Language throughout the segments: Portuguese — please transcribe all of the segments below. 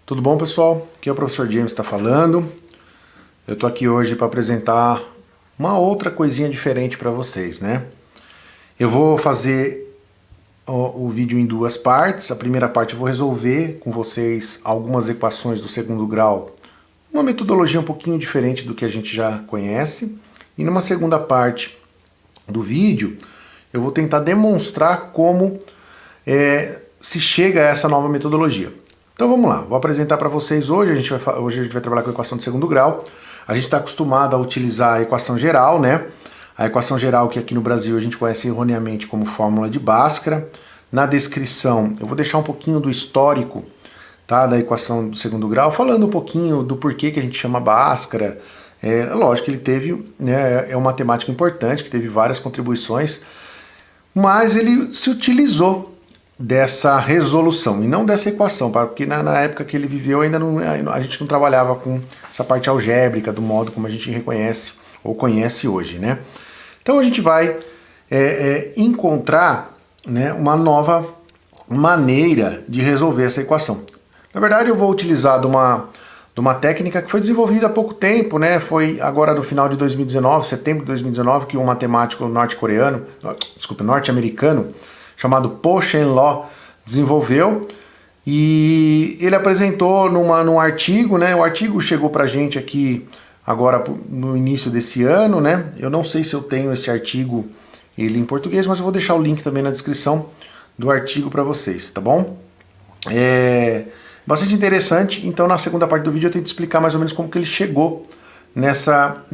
Tudo bom, pessoal? Aqui é o professor James que está falando. Eu estou aqui hoje para apresentar uma outra coisinha diferente para vocês, né? Eu vou fazer o vídeo em duas partes. A primeira parte eu vou resolver com vocês algumas equações do segundo grau, uma metodologia um pouquinho diferente do que a gente já conhece. E numa segunda parte do vídeo, eu vou tentar demonstrar como se chega a essa nova metodologia. Então vamos lá, vou apresentar para vocês hoje a gente vai trabalhar com a equação de segundo grau. A gente está acostumado a utilizar a equação geral, né? A equação geral que aqui no Brasil a gente conhece erroneamente como fórmula de Bhaskara. Na descrição eu vou deixar um pouquinho do histórico, tá, da equação do segundo grau, falando um pouquinho do porquê que a gente chama Bhaskara. Lógico que ele teve, né, é um matemático importante, que teve várias contribuições, mas ele se utilizou dessa resolução e não dessa equação, porque na época que ele viveu ainda a gente não trabalhava com essa parte algébrica do modo como a gente reconhece ou conhece hoje, né? Então a gente vai encontrar, né, uma nova maneira de resolver essa equação. Na verdade eu vou utilizar de uma técnica que foi desenvolvida há pouco tempo, né? Foi agora no final de 2019, setembro de 2019, que um matemático norte-americano, chamado Po Shen Law, desenvolveu, e ele apresentou num artigo, né? O artigo chegou pra gente aqui agora no início desse ano, né? Eu não sei se eu tenho esse artigo ele em português, mas eu vou deixar o link também na descrição do artigo para vocês, tá bom? Bastante interessante. Então na segunda parte do vídeo eu tento explicar mais ou menos como que ele chegou nessa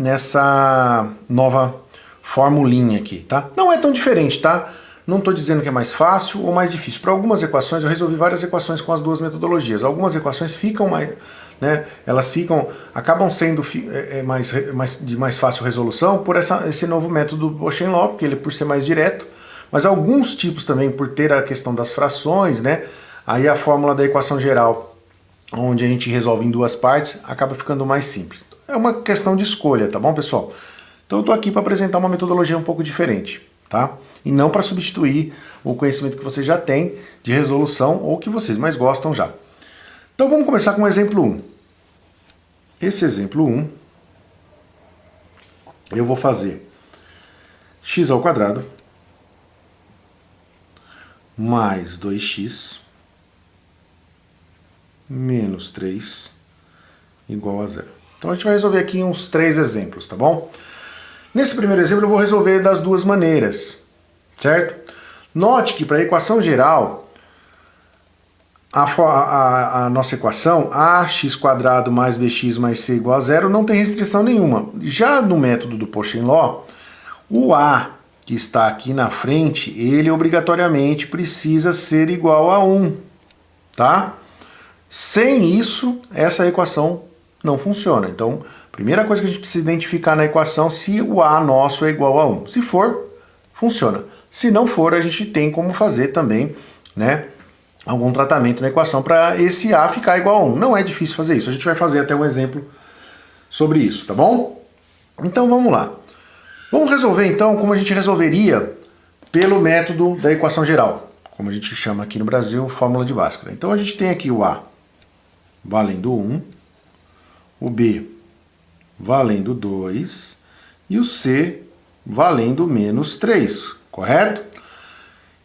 nova formulinha aqui, tá? Não é tão diferente, tá? Não estou dizendo que é mais fácil ou mais difícil. Para algumas equações, eu resolvi várias equações com as duas metodologias. Algumas equações ficam mais, né, acabam sendo de mais fácil resolução por esse novo método do Po Shen Law, porque ele por ser mais direto. Mas alguns tipos também, por ter a questão das frações, né, aí a fórmula da equação geral, onde a gente resolve em duas partes, acaba ficando mais simples. É uma questão de escolha, tá bom, pessoal? Então eu estou aqui para apresentar uma metodologia um pouco diferente, tá? E não para substituir o conhecimento que vocês já têm de resolução ou que vocês mais gostam já. Então vamos começar com o exemplo 1. Esse exemplo 1, eu vou fazer x ao quadrado mais 2x menos 3 igual a zero. Então a gente vai resolver aqui uns 3 exemplos, tá bom? Nesse primeiro exemplo eu vou resolver das duas maneiras, certo? Note que para a equação geral, a nossa equação ax² mais bx mais c igual a zero não tem restrição nenhuma. Já no método do Po Shen Law, o a que está aqui na frente, ele obrigatoriamente precisa ser igual a 1, tá? Sem isso, essa equação não funciona. Então, a primeira coisa que a gente precisa identificar na equação se o a nosso é igual a 1. Se for, funciona. Se não for, a gente tem como fazer também, né, algum tratamento na equação para esse a ficar igual a 1. Não é difícil fazer isso. A gente vai fazer até um exemplo sobre isso, tá bom? Então vamos lá. Vamos resolver então como a gente resolveria pelo método da equação geral, como a gente chama aqui no Brasil, fórmula de Bhaskara. Então a gente tem aqui o a valendo 1, o b valendo 2 e o c valendo menos 3, correto?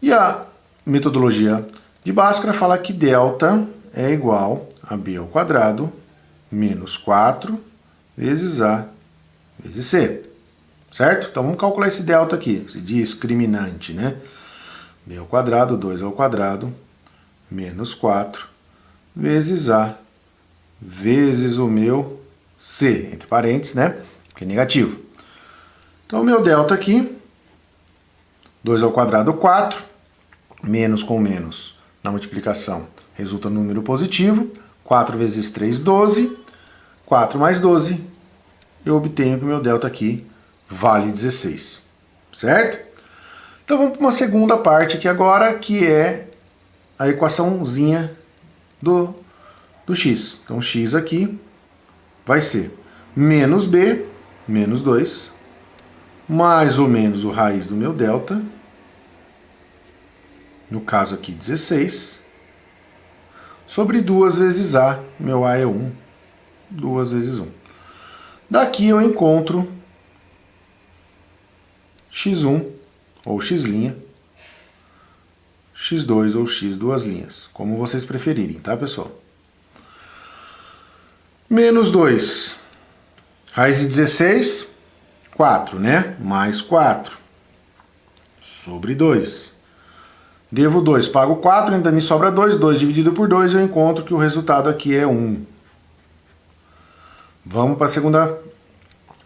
E a metodologia de Bhaskara fala que delta é igual a b ao quadrado menos 4 vezes a vezes c, certo? Então vamos calcular esse delta aqui, esse discriminante, né? b ao quadrado, 2 ao quadrado, menos 4 vezes a vezes o meu c, entre parênteses, né? Porque é negativo. Então o meu delta aqui, 2 ao quadrado, 4, menos com menos na multiplicação resulta no número positivo, 4 vezes 3, 12, 4 mais 12, eu obtenho que o meu delta aqui vale 16, certo? Então vamos para uma segunda parte aqui agora, que é a equaçãozinha do x. Então x aqui vai ser menos b, menos 2, mais ou menos o raiz do meu delta, no caso aqui 16, sobre 2 vezes A. Meu A é 1. 2 vezes 1. Daqui eu encontro x1 ou x', x2 ou x duas linhas, como vocês preferirem, tá, pessoal? Menos 2, raiz de 16, 4, né? Mais 4, sobre 2. Devo 2, pago 4, ainda me sobra 2, 2 dividido por 2, eu encontro que o resultado aqui é 1. Vamos para a segunda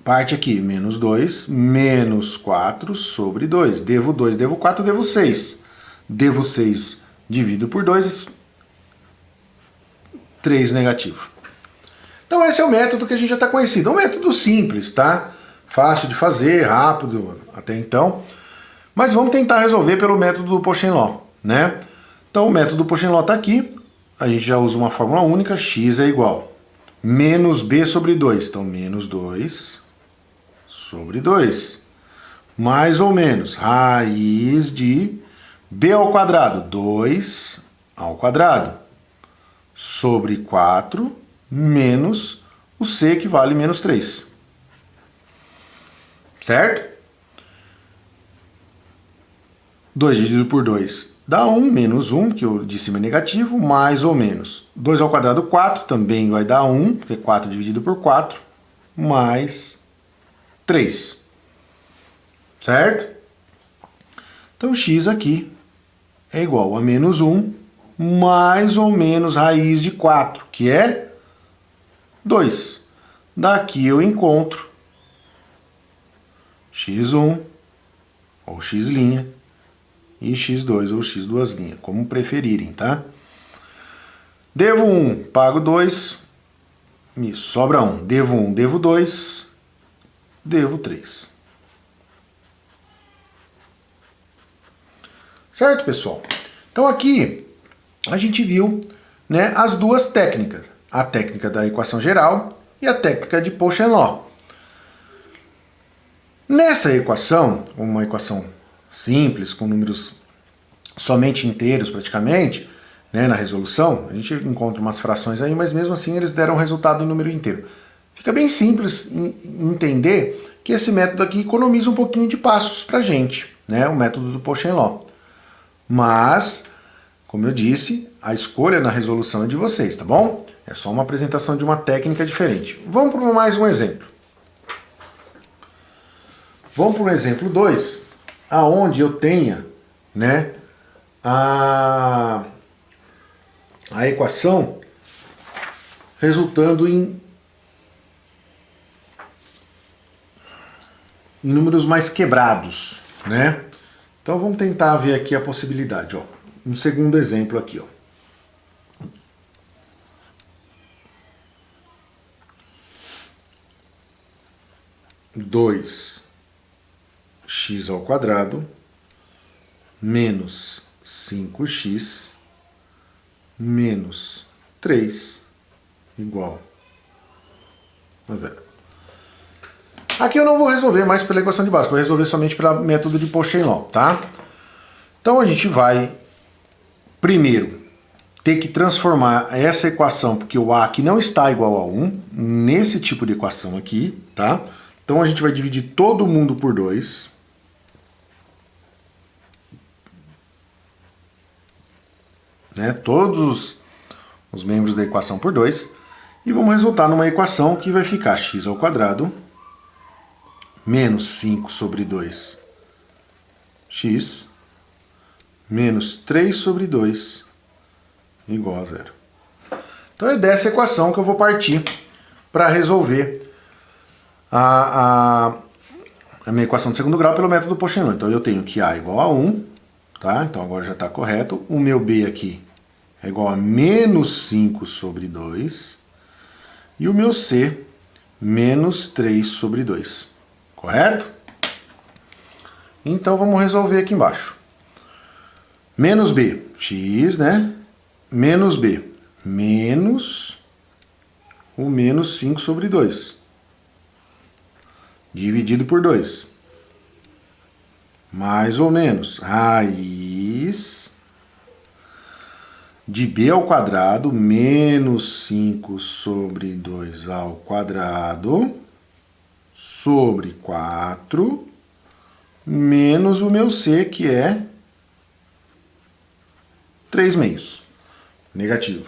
parte aqui, menos 2, menos 4 sobre 2. Devo 2, devo 4, devo 6. Devo 6, divido por 2, 3 negativo. Então esse é o método que a gente já está conhecido. É um método simples, tá? Fácil de fazer, rápido até então. Mas vamos tentar resolver pelo método do Poisson-Law, né? Então o método do Poisson-Law está aqui. A gente já usa uma fórmula única, x é igual menos b sobre 2. Então menos 2 sobre 2. Mais ou menos raiz de b ao quadrado, 2 ao quadrado, sobre 4, menos o c, que vale menos 3. Certo? 2 dividido por 2 dá 1, menos 1, que o de cima é negativo, mais ou menos. 2 ao quadrado, 4, também vai dar 1, porque 4 dividido por 4, mais 3. Certo? Então x aqui é igual a menos 1, mais ou menos raiz de 4, que é 2. Daqui eu encontro x1 ou x' e x2 ou x duas linhas, como preferirem, tá? Devo 1, pago 2, me sobra 1. Devo 1, devo 2, devo 3. Certo, pessoal? Então aqui a gente viu, né, as duas técnicas. A técnica da equação geral e a técnica de Poisson-Law. Nessa equação, uma equação simples, com números somente inteiros praticamente, né, na resolução, a gente encontra umas frações aí, mas mesmo assim eles deram resultado em número inteiro. Fica bem simples entender que esse método aqui economiza um pouquinho de passos para a gente, né, o método do Poisson-Law. Mas, como eu disse, a escolha na resolução é de vocês, tá bom? É só uma apresentação de uma técnica diferente. Vamos para mais um exemplo. Vamos para o exemplo 2, aonde eu tenha, né, a equação resultando em números mais quebrados, né? Então vamos tentar ver aqui a possibilidade, ó. Um segundo exemplo aqui, ó. Dois x ao quadrado menos 5x menos 3 igual a 0. Aqui eu não vou resolver mais pela equação de base, vou resolver somente pelo método de Poisson-Law, tá? Então a gente vai primeiro ter que transformar essa equação, porque o a aqui não está igual a 1, nesse tipo de equação aqui, tá? Então a gente vai dividir todo mundo por 2. Né, todos os membros da equação por 2, e vamos resultar numa equação que vai ficar x ao quadrado menos 5 sobre 2 x menos 3 sobre 2 igual a 0. Então é dessa equação que eu vou partir para resolver a minha equação de segundo grau pelo método Poisson-Law. Então eu tenho que a igual a 1, tá? Então agora já está correto. O meu b aqui é igual a menos 5 sobre 2. E o meu c, menos 3 sobre 2. Correto? Então vamos resolver aqui embaixo. Menos b, x, né? Menos b, menos o menos 5 sobre 2. Dividido por 2. Mais ou menos raiz de b ao quadrado menos 5 sobre 2 ao quadrado sobre 4 menos o meu c, que é 3 meios. Negativo.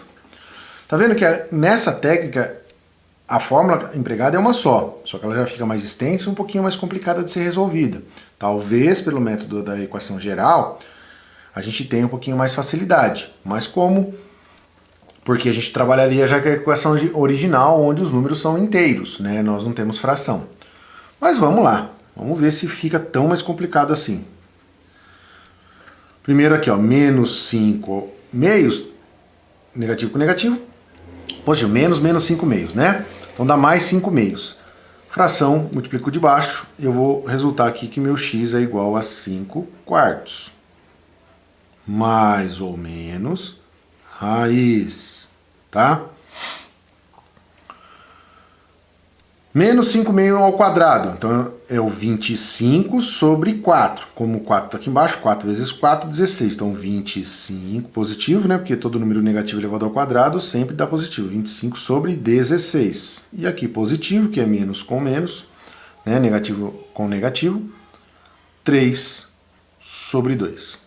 Tá vendo que nessa técnica a fórmula empregada é uma só que ela já fica mais extensa e um pouquinho mais complicada de ser resolvida. Talvez pelo método da equação geral a gente tenha um pouquinho mais facilidade. Mas como? Porque a gente trabalharia já com a equação original, onde os números são inteiros, né? Nós não temos fração. Mas vamos lá. Vamos ver se fica tão mais complicado assim. Primeiro aqui, ó, menos 5 meios, negativo com negativo. Poxa, menos 5 meios, né? Então dá mais 5 meios. Fração, multiplico de baixo, eu vou resultar aqui que meu x é igual a 5 quartos. Mais ou menos raiz, tá? Menos 5 meio ao quadrado, então é o 25 sobre 4. Como o 4 está aqui embaixo, 4 vezes 4, 16. Então 25 positivo, né? Porque todo número negativo elevado ao quadrado sempre dá positivo. 25 sobre 16. E aqui positivo, que é menos com menos, né? Negativo com negativo, 3 sobre 2.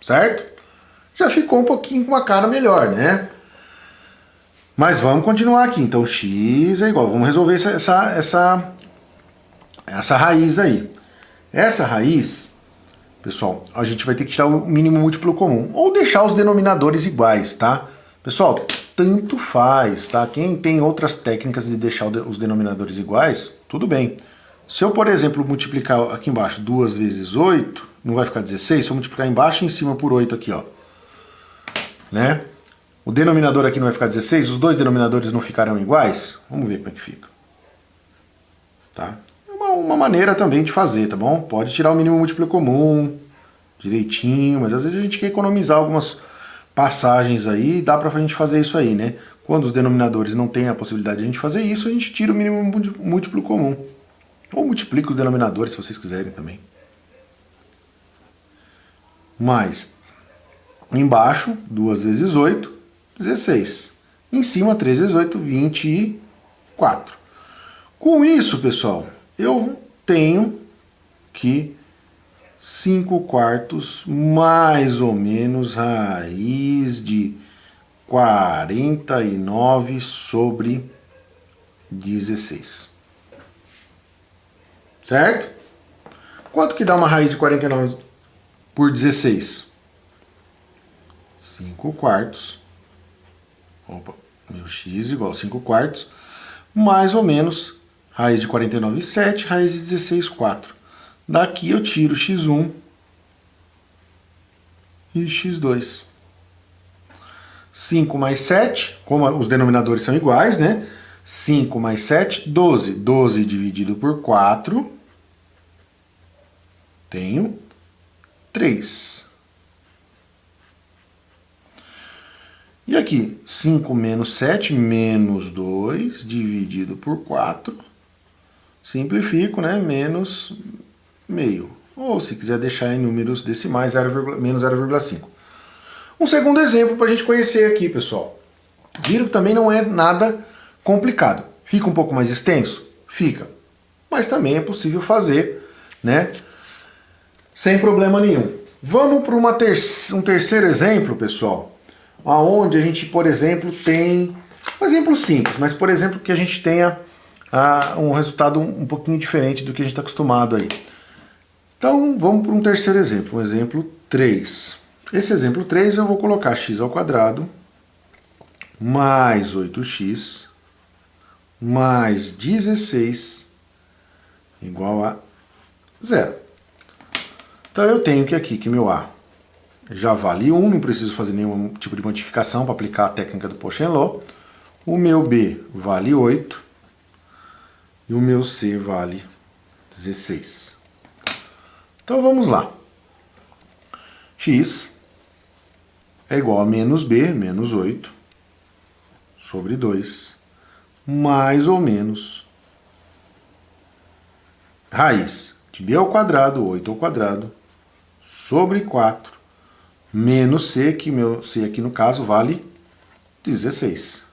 Certo? Já ficou um pouquinho com uma cara melhor, né? Mas vamos continuar aqui. Então x é igual. Vamos resolver essa raiz aí. Essa raiz, pessoal, a gente vai ter que tirar o mínimo múltiplo comum. Ou deixar os denominadores iguais, tá? Pessoal, tanto faz, tá? Quem tem outras técnicas de deixar os denominadores iguais, tudo bem. Se eu, por exemplo, multiplicar aqui embaixo 2 vezes 8, não vai ficar 16? Se eu multiplicar embaixo e em cima por 8 aqui, ó. Né? O denominador aqui não vai ficar 16? Os dois denominadores não ficarão iguais? Vamos ver como é que fica. Tá? É uma maneira também de fazer, tá bom? Pode tirar o mínimo múltiplo comum, direitinho, mas às vezes a gente quer economizar algumas passagens aí, dá pra gente fazer isso aí, né? Quando os denominadores não têm a possibilidade de a gente fazer isso, a gente tira o mínimo múltiplo comum. Ou multiplica os denominadores, se vocês quiserem também. Mais embaixo, 2 vezes 8, 16. Em cima, 3 vezes 8, 24. Com isso, pessoal, eu tenho que 5 quartos mais ou menos raiz de 49 sobre 16. Certo? Quanto que dá uma raiz de 49 por 16? 5 quartos. Opa, meu x igual a 5 quartos. Mais ou menos raiz de 49, 7, raiz de 16, 4. Daqui eu tiro x1 e x2. 5 mais 7, como os denominadores são iguais, né? 5 mais 7, 12. 12 dividido por 4, tenho 3. E aqui, 5 menos 7, menos 2, dividido por 4. Simplifico, né? Menos meio. Ou, se quiser deixar em números decimais, menos 0,5. Um segundo exemplo para a gente conhecer aqui, pessoal. Viram que também não é nada complicado. Fica um pouco mais extenso? Fica. Mas também é possível fazer, né? Sem problema nenhum. Vamos para um terceiro exemplo, pessoal. Onde a gente, por exemplo, tem um exemplo simples, mas, por exemplo, que a gente tenha um resultado um pouquinho diferente do que a gente está acostumado aí. Então, vamos para um terceiro exemplo, um exemplo 3. Esse exemplo 3 eu vou colocar x ao quadrado mais 8x mais 16 igual a 0. Então eu tenho que aqui que meu A já vale 1, não preciso fazer nenhum tipo de modificação para aplicar a técnica do Pochon-Lô. O meu B vale 8 e o meu C vale 16. Então vamos lá. X é igual a menos B, menos 8, sobre 2, mais ou menos raiz de B ao quadrado, 8 ao quadrado, sobre 4, menos C, que meu C aqui no caso vale 16.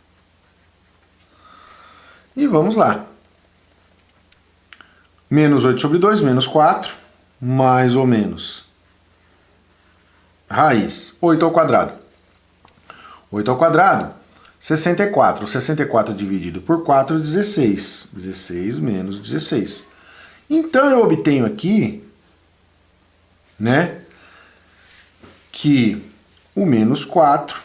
E vamos lá. Menos 8 sobre 2, menos 4, mais ou menos. Raiz, 8 ao quadrado. 8 ao quadrado, 64. 64 dividido por 4, 16. 16 menos 16. Então eu obtenho aqui, né, que o menos 4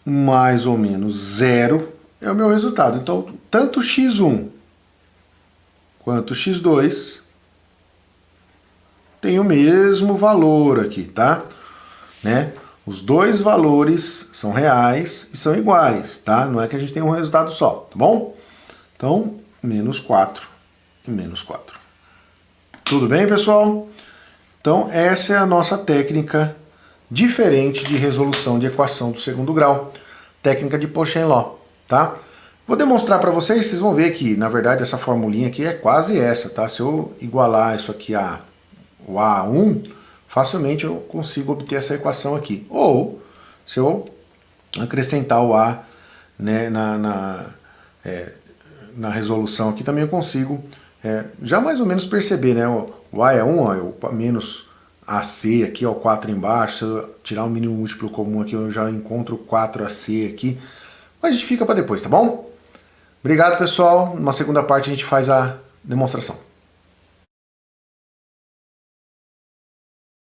mais ou menos 0 é o meu resultado. Então, tanto x1 quanto x2 tem o mesmo valor aqui, tá? Né? Os dois valores são reais e são iguais, tá? Não é que a gente tem um resultado só, tá bom? Então, menos 4 e menos 4. Tudo bem, pessoal? Então, essa é a nossa técnica diferente de resolução de equação do segundo grau. Técnica de Poisson Law, tá? Vou demonstrar para vocês, vocês vão ver que, na verdade, essa formulinha aqui é quase essa, tá? Se eu igualar isso aqui a o A1, facilmente eu consigo obter essa equação aqui. Ou, se eu acrescentar o A, né, na resolução aqui, também eu consigo já mais ou menos perceber, né? O A é 1, ó, o menos AC aqui, ó, 4 embaixo. Se eu tirar o mínimo múltiplo comum aqui, eu já encontro 4AC aqui. Mas a gente fica para depois, tá bom? Obrigado, pessoal. Na segunda parte a gente faz a demonstração.